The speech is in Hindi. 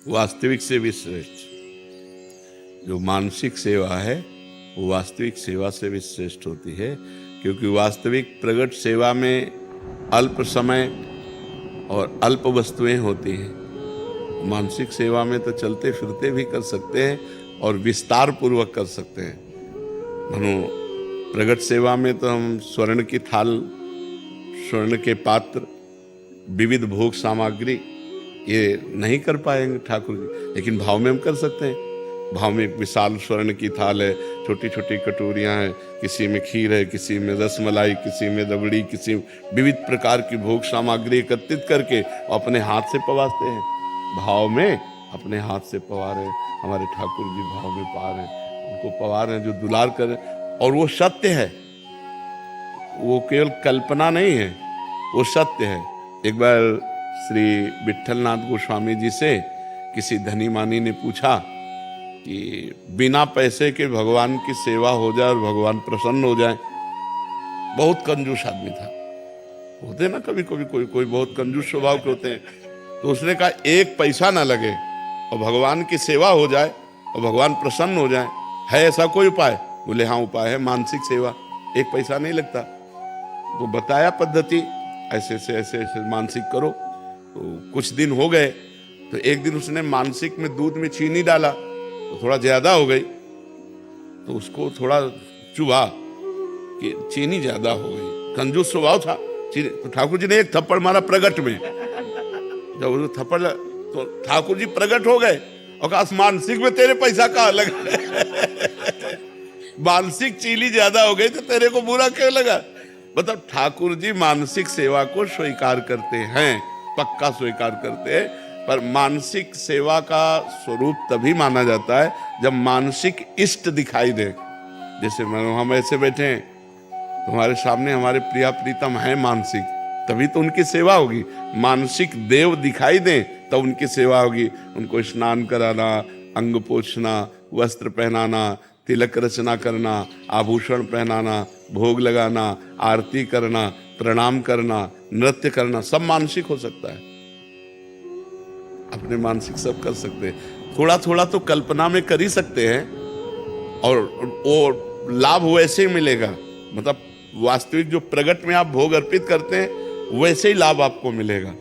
वास्तविक से भी श्रेष्ठ। जो मानसिक सेवा है वो वास्तविक सेवा से भी श्रेष्ठ होती है, क्योंकि वास्तविक प्रगट सेवा में अल्प समय और अल्प वस्तुएं होती हैं। मानसिक सेवा में तो चलते फिरते भी कर सकते हैं और विस्तार पूर्वक कर सकते हैं। मानो प्रगट सेवा में तो हम स्वर्ण की थाल, स्वर्ण के पात्र, विविध भोग सामग्री ये नहीं कर पाएंगे ठाकुर जी, लेकिन भाव में हम कर सकते हैं। भाव में एक विशाल स्वर्ण की थाल है, छोटी छोटी कटोरियां हैं, किसी में खीर है, किसी में रसमलाई, किसी में रबड़ी, किसी में विविध प्रकार की भोग सामग्री एकत्रित करके अपने हाथ से पवाते हैं। भाव में अपने हाथ से पवा रहे हमारे ठाकुर जी, भाव में पा रहे हैं, उनको पवा रहे हैं जो दुलार कर रहे हैं। और वो सत्य है, वो केवल कल्पना नहीं है, वो सत्य है। एक बार श्री विट्ठलनाथ गोस्वामी जी से किसी धनी मानी ने पूछा कि बिना पैसे के भगवान की सेवा हो जाए और भगवान प्रसन्न हो जाए। बहुत कंजूस आदमी था, होते ना कभी कभी कोई कोई बहुत कंजूस स्वभाव के होते हैं। तो उसने कहा एक पैसा ना लगे और भगवान की सेवा हो जाए और भगवान प्रसन्न हो जाए, है ऐसा कोई उपाय? बोले हाँ उपाय है, मानसिक सेवा, एक पैसा नहीं लगता। तो बताया पद्धति, ऐसे ऐसे ऐसे ऐसे मानसिक करो। तो कुछ दिन हो गए, तो एक दिन उसने मानसिक में दूध में चीनी डाला तो थोड़ा ज्यादा हो गई, तो उसको थोड़ा चुभा कि चीनी ज्यादा हो गई। कंजूस स्वभाव था चीनी। तो ठाकुर जी ने एक थप्पड़ मारा प्रगट में। जब वो थप्पड़ तो ठाकुर जी प्रगट हो गए और कहा मानसिक में तेरे पैसा कहाँ लगा? मानसिक चीनी ज्यादा हो गई तो तेरे को बुरा क्यों लगा? मतलब ठाकुर जी मानसिक सेवा को स्वीकार करते हैं, पक्का स्वीकार करते हैं। पर मानसिक सेवा का स्वरूप तभी माना जाता है जब मानसिक इष्ट दिखाई दे। जैसे हम ऐसे बैठे हैं, तुम्हारे सामने हमारे प्रिया प्रीतम है मानसिक, तभी तो उनकी सेवा होगी। मानसिक देव दिखाई दें तब उनकी सेवा होगी। उनको स्नान कराना, अंग पोछना, वस्त्र पहनाना, तिलक रचना करना, आभूषण पहनाना, भोग लगाना, आरती करना, प्रणाम करना, नृत्य करना, सब मानसिक हो सकता है। अपने मानसिक सब कर सकते हैं। थोड़ा थोड़ा तो कल्पना में कर ही सकते हैं और वो लाभ वैसे ही मिलेगा। मतलब वास्तविक जो प्रगट में आप भोग अर्पित करते हैं वैसे ही लाभ आपको मिलेगा।